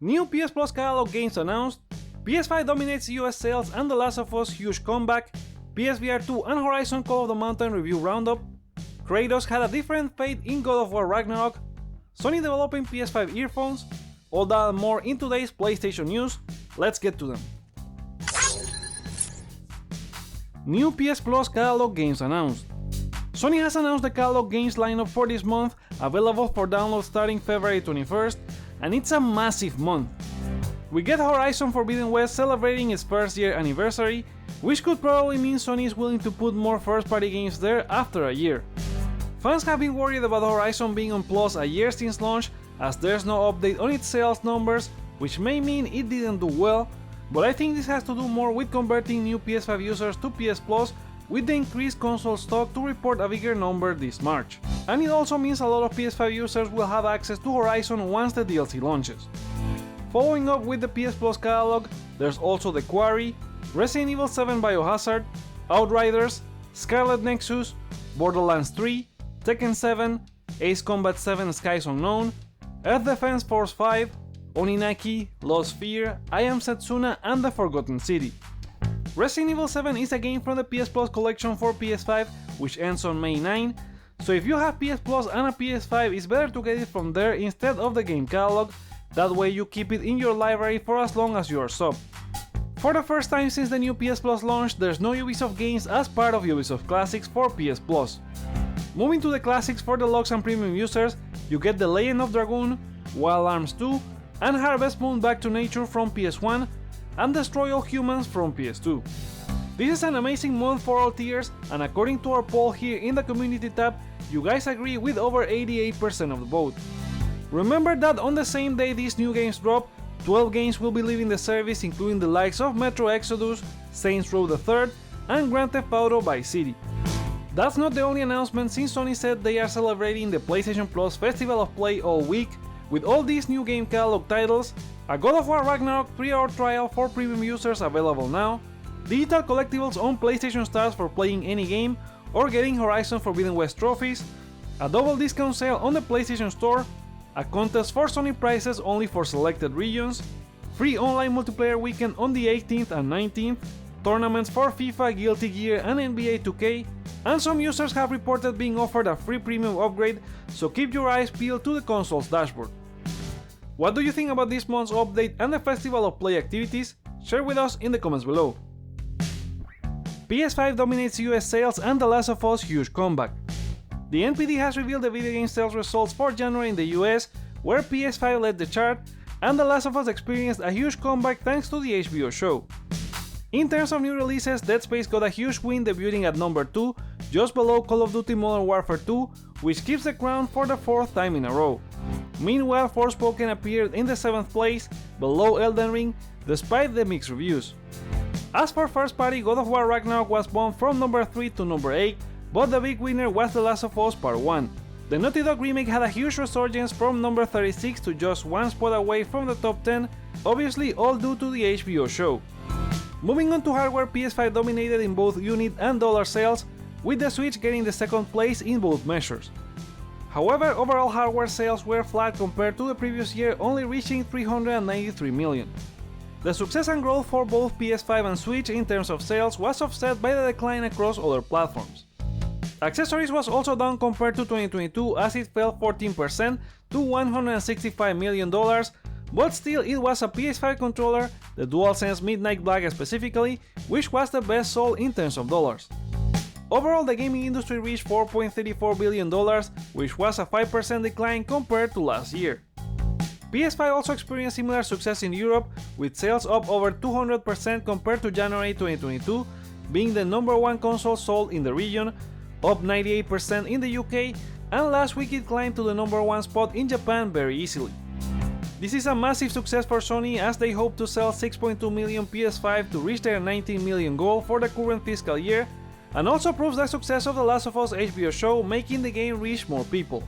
New PS Plus catalog games announced, PS5 dominates US sales and The Last of Us huge comeback, PSVR 2 and Horizon Call of the Mountain review roundup, Kratos had a different fate in God of War Ragnarok, Sony developing PS5 earphones, all that and more in today's PlayStation news. Let's get to them. New PS Plus catalog games announced. Sony has announced the catalog games lineup for this month, available for download starting February 21st, and it's a massive month. We get Horizon Forbidden West celebrating its first year anniversary, which could probably mean Sony is willing to put more first-party games there after a year. Fans have been worried about Horizon being on Plus a year since launch, as there's no update on its sales numbers, which may mean it didn't do well, but I think this has to do more with converting new PS5 users to PS Plus with the increased console stock to report a bigger number this March. And it also means a lot of PS5 users will have access to Horizon once the DLC launches. Following up with the PS Plus catalog, there's also The Quarry, Resident Evil 7 Biohazard, Outriders, Scarlet Nexus, Borderlands 3, Tekken 7, Ace Combat 7 Skies Unknown, Earth Defense Force 5, Oninaki, Lost Sphere, I Am Setsuna and The Forgotten City. Resident Evil 7 is a game from the PS Plus collection for PS5, which ends on May 9, so if you have PS Plus and a PS5, it's better to get it from there instead of the game catalog, that way you keep it in your library for as long as you are sub. For the first time since the new PS Plus launch, there's no Ubisoft games as part of Ubisoft Classics for PS Plus. Moving to the Classics for Deluxe and Premium users, you get The Legend of Dragoon, Wild Arms 2, and Harvest Moon Back to Nature from PS1, and Destroy All Humans from PS2. This is an amazing month for all tiers, and according to our poll here in the community tab, you guys agree with over 88% of the vote. Remember that on the same day these new games drop, 12 games will be leaving the service, including the likes of Metro Exodus, Saints Row the Third, and Grand Theft Auto Vice City. That's not the only announcement, since Sony said they are celebrating the PlayStation Plus Festival of Play all week, with all these new game catalog titles, a God of War Ragnarok 3-hour trial for premium users available now, digital collectibles on PlayStation Stars for playing any game or getting Horizon Forbidden West trophies, a double discount sale on the PlayStation Store, a contest for Sony prizes only for selected regions, free online multiplayer weekend on the 18th and 19th, tournaments for FIFA, Guilty Gear and NBA 2K, and some users have reported being offered a free premium upgrade, so keep your eyes peeled to the console's dashboard. What do you think about this month's update and the Festival of Play activities? Share with us in the comments below. PS5 dominates US sales and The Last of Us huge comeback. The NPD has revealed the video game sales results for January in the US, where PS5 led the chart, and The Last of Us experienced a huge comeback thanks to the HBO show. In terms of new releases, Dead Space got a huge win, debuting at number 2, just below Call of Duty Modern Warfare 2, which keeps the crown for the 4th time in a row. Meanwhile, Forspoken appeared in the 7th place, below Elden Ring, despite the mixed reviews. As for first party, God of War Ragnarok was bumped from number 3 to number 8, but the big winner was The Last of Us Part 1. The Naughty Dog remake had a huge resurgence from number 36 to just one spot away from the top 10, obviously all due to the HBO show. Moving on to hardware, PS5 dominated in both unit and dollar sales, with the Switch getting the second place in both measures. However, overall hardware sales were flat compared to the previous year, only reaching 393 million. The success and growth for both PS5 and Switch in terms of sales was offset by the decline across other platforms. Accessories was also down compared to 2022, as it fell 14% to $165 million, but still it was a PS5 controller, the DualSense Midnight Black specifically, which was the best sold in terms of dollars. Overall, the gaming industry reached $4.34 billion, which was a 5% decline compared to last year. PS5 also experienced similar success in Europe, with sales up over 200% compared to January 2022, being the number one console sold in the region, up 98% in the UK, and last week it climbed to the number one spot in Japan very easily. This is a massive success for Sony, as they hope to sell 6.2 million PS5 to reach their 19 million goal for the current fiscal year, and also proves the success of The Last of Us HBO show, making the game reach more people.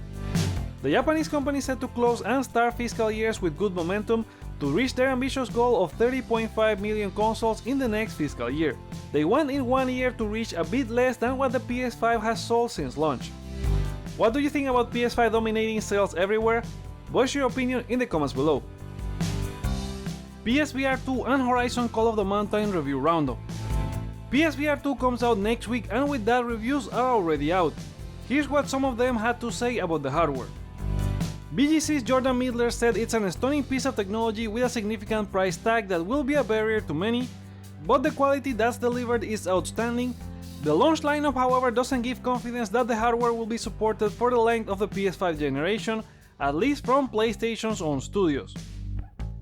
The Japanese company is set to close and start fiscal years with good momentum to reach their ambitious goal of 30.5 million consoles in the next fiscal year. They want in 1 year to reach a bit less than what the PS5 has sold since launch. What do you think about PS5 dominating sales everywhere? Voice your opinion in the comments below. PSVR 2 and Horizon Call of the Mountain review roundup. PSVR 2 comes out next week, and with that, reviews are already out. Here's what some of them had to say about the hardware. BGC's Jordan Midler said it's an stunning piece of technology with a significant price tag that will be a barrier to many, but the quality that's delivered is outstanding. The launch lineup, however, doesn't give confidence that the hardware will be supported for the length of the PS5 generation, at least from PlayStation's own studios.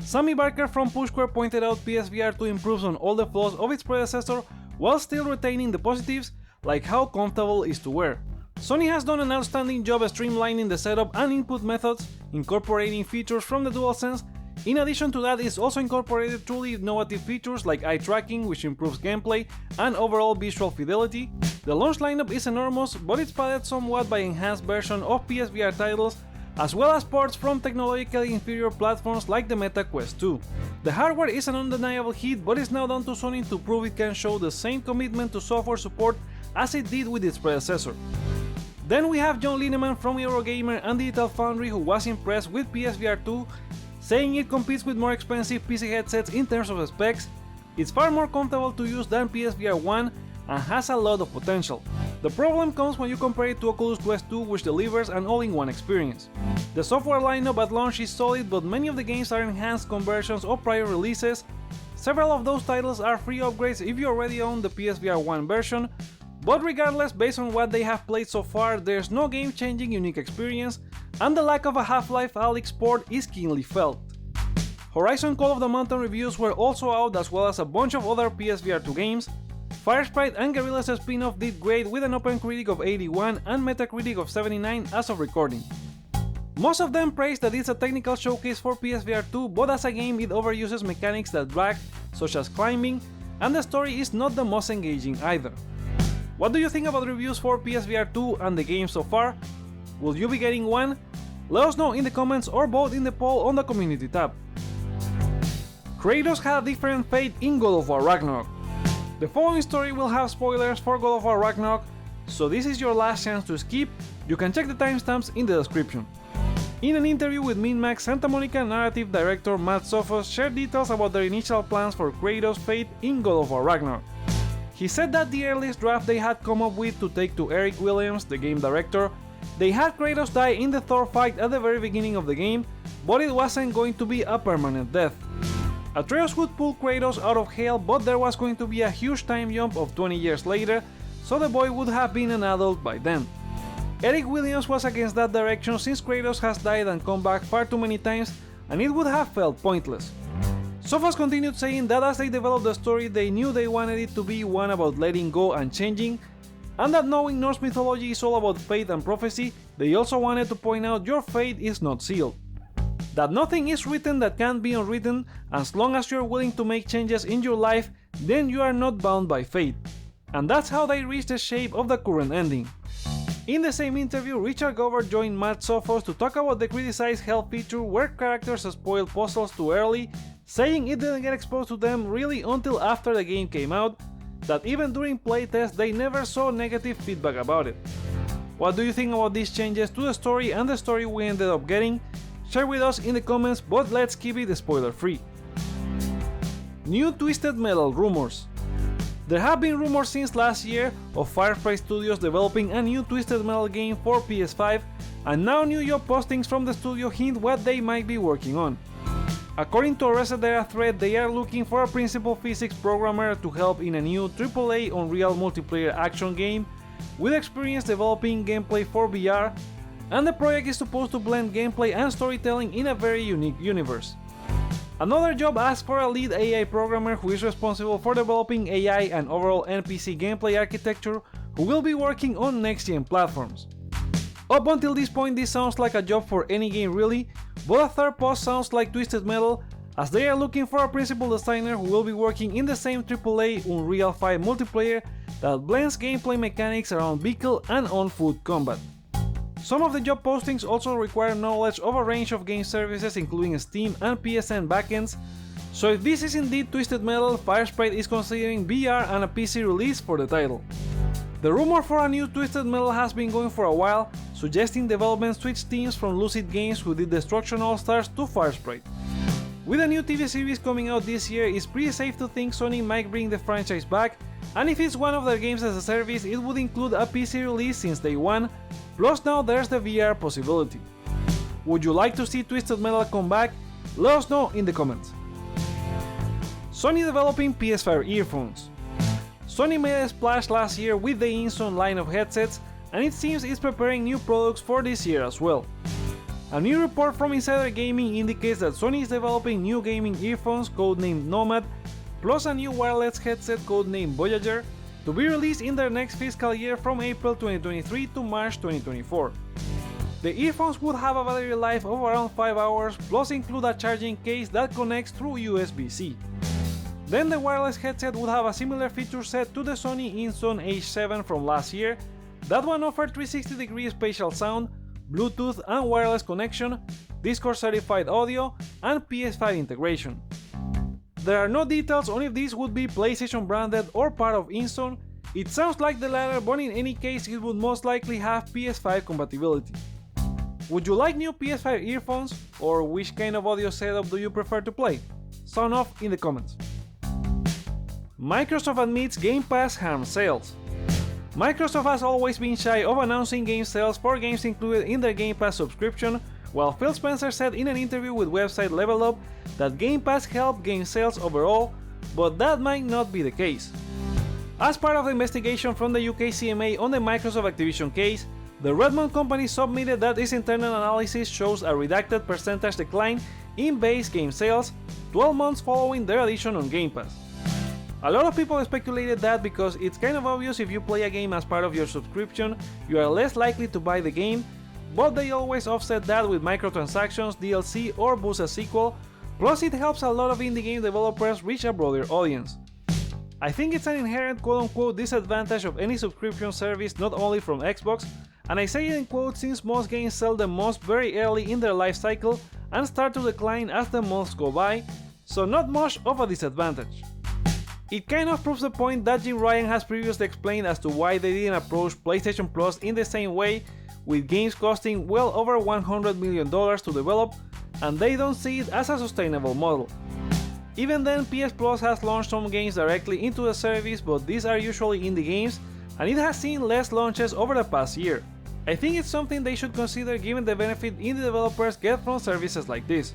Sammy Barker from Pushquare pointed out PSVR 2 improves on all the flaws of its predecessor while still retaining the positives, like how comfortable it is to wear. Sony has done an outstanding job streamlining the setup and input methods, incorporating features from the DualSense. In addition to that, it's also incorporated truly innovative features like eye tracking, which improves gameplay and overall visual fidelity. The launch lineup is enormous, but it's padded somewhat by enhanced version of PSVR titles, as well as ports from technologically inferior platforms like the Meta Quest 2. The hardware is an undeniable hit, but it's now down to Sony to prove it can show the same commitment to software support as it did with its predecessor. Then we have John Lineman from Eurogamer and Digital Foundry, who was impressed with PSVR 2, saying it competes with more expensive PC headsets in terms of specs, it's far more comfortable to use than PSVR 1 and has a lot of potential. The problem comes when you compare it to Oculus Quest 2, which delivers an all-in-one experience. The software lineup at launch is solid, but many of the games are enhanced conversions of prior releases. Several of those titles are free upgrades if you already own the PSVR 1 version, but regardless, based on what they have played so far, there's no game-changing unique experience, and the lack of a Half-Life Alyx port is keenly felt. Horizon Call of the Mountain reviews were also out, as well as a bunch of other PSVR 2 games. Firesprite and Guerrilla's spin-off did great with an OpenCritic of 81 and Metacritic of 79 as of recording. Most of them praised that it's a technical showcase for PSVR 2, but as a game it overuses mechanics that drag, such as climbing, and the story is not the most engaging either. What do you think about reviews for PSVR 2 and the game so far? Will you be getting one? Let us know in the comments or vote in the poll on the community tab. Kratos had a different fate in God of War Ragnarok. The following story will have spoilers for God of War Ragnarok, so this is your last chance to skip. You can check the timestamps in the description. In an interview with MinMax, Santa Monica narrative director Matt Sophos shared details about their initial plans for Kratos' fate in God of War Ragnarok. He said that the earliest draft they had come up with to take to Eric Williams, the game director, they had Kratos die in the Thor fight at the very beginning of the game, but it wasn't going to be a permanent death. Atreus would pull Kratos out of hell, but there was going to be a huge time jump of 20 years later, so the boy would have been an adult by then. Eric Williams was against that direction since Kratos has died and come back far too many times, and it would have felt pointless. Sophos continued saying that as they developed the story, they knew they wanted it to be one about letting go and changing, and that knowing Norse mythology is all about fate and prophecy, they also wanted to point out your fate is not sealed. That nothing is written that can't be unwritten, as long as you're willing to make changes in your life, then you are not bound by fate. And that's how they reached the shape of the current ending. In the same interview, Richard Gobert joined Matt Sophos to talk about the criticized hell feature where characters spoil puzzles too early, saying it didn't get exposed to them really until after the game came out, that even during playtests they never saw negative feedback about it. What do you think about these changes to the story and the story we ended up getting? Share with us in the comments, but let's keep it spoiler free. New Twisted Metal rumors. There have been rumors since last year of Firefly Studios developing a new Twisted Metal game for PS5, and now new job postings from the studio hint what they might be working on. According to a Resetera thread, they are looking for a principal physics programmer to help in a new AAA Unreal multiplayer action game with experience developing gameplay for VR, and the project is supposed to blend gameplay and storytelling in a very unique universe. Another job asks for a lead AI programmer who is responsible for developing AI and overall NPC gameplay architecture, who will be working on next-gen platforms. Up until this point, this sounds like a job for any game really, but a third post sounds like Twisted Metal, as they are looking for a principal designer who will be working in the same AAA Unreal 5 multiplayer that blends gameplay mechanics around vehicle and on-foot combat. Some of the job postings also require knowledge of a range of game services including Steam and PSN backends, so if this is indeed Twisted Metal, Firesprite is considering VR and a PC release for the title. The rumor for a new Twisted Metal has been going for a while, suggesting development switch teams from Lucid Games, who did Destruction All-Stars, to Firesprite. With a new TV series coming out this year, it's pretty safe to think Sony might bring the franchise back, and if it's one of their games as a service, it would include a PC release since day one, plus now there's the VR possibility. Would you like to see Twisted Metal come back? Let us know in the comments. Sony developing PS5 earphones. Sony made a splash last year with the Ishin line of headsets, and it seems it's preparing new products for this year as well. A new report from Insider Gaming indicates that Sony is developing new gaming earphones codenamed Nomad, plus a new wireless headset codenamed Voyager, to be released in their next fiscal year from April 2023 to March 2024. The earphones would have a battery life of around 5 hours, plus include a charging case that connects through USB-C. Then the wireless headset would have a similar feature set to the Sony Ishin H7 from last year. That one offered 360-degree spatial sound, Bluetooth and wireless connection, Discord certified audio, and PS5 integration. There are no details on if this would be PlayStation branded or part of Ishin. It sounds like the latter, but in any case it would most likely have PS5 compatibility. Would you like new PS5 earphones, or which kind of audio setup do you prefer to play? Sound off in the comments. Microsoft admits Game Pass harms sales. Microsoft has always been shy of announcing game sales for games included in their Game Pass subscription, while Phil Spencer said in an interview with website Level Up that Game Pass helped game sales overall, but that might not be the case. As part of the investigation from the UK CMA on the Microsoft Activision case, the Redmond company submitted that its internal analysis shows a redacted percentage decline in base game sales 12 months following their addition on Game Pass. A lot of people speculated that because it's kind of obvious if you play a game as part of your subscription, you are less likely to buy the game, but they always offset that with microtransactions, DLC, or boost a sequel, plus it helps a lot of indie game developers reach a broader audience. I think it's an inherent quote-unquote disadvantage of any subscription service, not only from Xbox, and I say it in quotes since most games sell the most very early in their life cycle and start to decline as the months go by, so not much of a disadvantage. It kind of proves the point that Jim Ryan has previously explained as to why they didn't approach PlayStation Plus in the same way, with games costing well over $100 million to develop, and they don't see it as a sustainable model. Even then, PS Plus has launched some games directly into the service, but these are usually indie games, and it has seen less launches over the past year. I think it's something they should consider given the benefit indie developers get from services like this.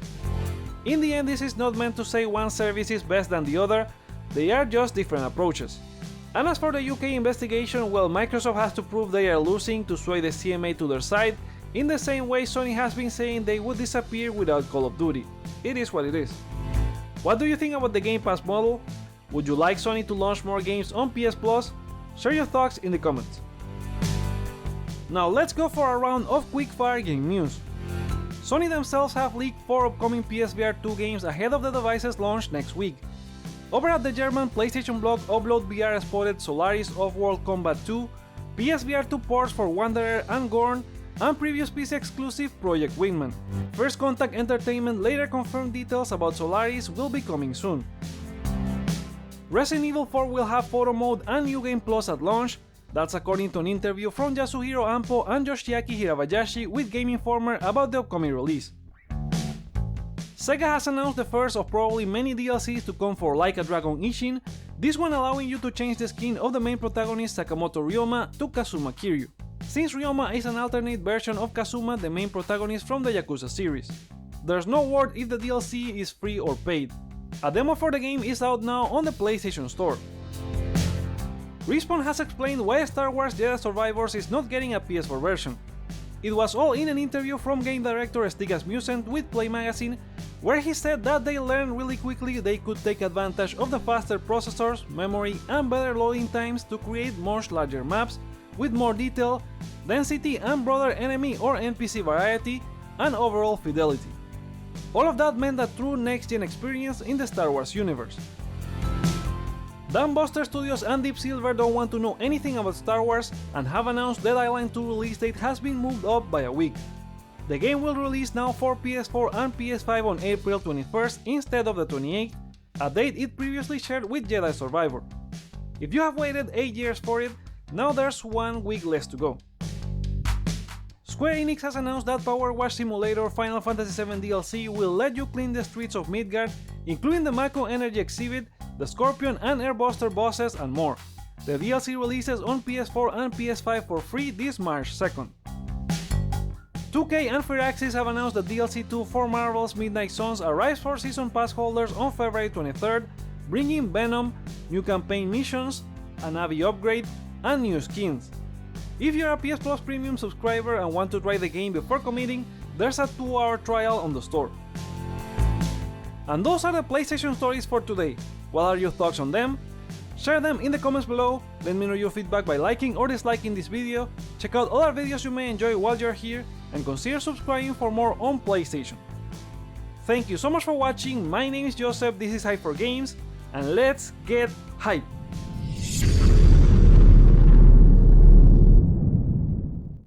In the end, this is not meant to say one service is best than the other, they are just different approaches. And as for the UK investigation, well, Microsoft has to prove they are losing to sway the CMA to their side, in the same way Sony has been saying they would disappear without Call of Duty. It is what it is. What do you think about the Game Pass model? Would you like Sony to launch more games on PS Plus? Share your thoughts in the comments. Now let's go for a round of quickfire game news. Sony themselves have leaked 4 upcoming PSVR 2 games ahead of the device's launch next week. Over at the German PlayStation blog Upload VR spotted Solaris Off-World Combat 2, PSVR 2 ports for Wanderer and Gorn, and previous PC exclusive Project Wingman. First Contact Entertainment later confirmed details about Solaris will be coming soon. Resident Evil 4 will have photo mode and New Game Plus at launch. That's according to an interview from Yasuhiro Ampo and Yoshiaki Hirabayashi with Game Informer about the upcoming release. Sega has announced the first of probably many DLCs to come for Like a Dragon Ishin, this one allowing you to change the skin of the main protagonist Sakamoto Ryoma to Kazuma Kiryu, since Ryoma is an alternate version of Kazuma, the main protagonist from the Yakuza series. There's no word if the DLC is free or paid. A demo for the game is out now on the PlayStation Store. Respawn has explained why Star Wars Jedi Survivors is not getting a PS4 version. It was all in an interview from game director Stigas Musent with Play Magazine, where he said that they learned really quickly they could take advantage of the faster processors, memory, and better loading times to create much larger maps with more detail, density, and broader enemy or NPC variety, and overall fidelity. All of that meant a true next-gen experience in the Star Wars universe. Dambuster Studios and Deep Silver don't want to know anything about Star Wars and have announced Dead Island 2 release date has been moved up by a week. The game will release now for PS4 and PS5 on April 21st instead of the 28th, a date it previously shared with Jedi Survivor. If you have waited 8 years for it, now there's 1 week less to go. Square Enix has announced that Power Wash Simulator Final Fantasy VII DLC will let you clean the streets of Midgard, including the Mako Energy exhibit, the Scorpion and Airbuster bosses, and more. The DLC releases on PS4 and PS5 for free this March 2nd. 2K and Firaxis have announced that DLC 2 for Marvel's Midnight Suns arrives for Season Pass holders on February 23rd, bringing Venom, new campaign missions, a Navi upgrade, and new skins. If you're a PS Plus Premium subscriber and want to try the game before committing, there's a 2-hour trial on the store. And those are the PlayStation stories for today. What are your thoughts on them? Share them in the comments below, let me know your feedback by liking or disliking this video, check out other videos you may enjoy while you're here, and consider subscribing for more on PlayStation. Thank you so much for watching, my name is Joseph, this is Hype for Games, and let's get hype!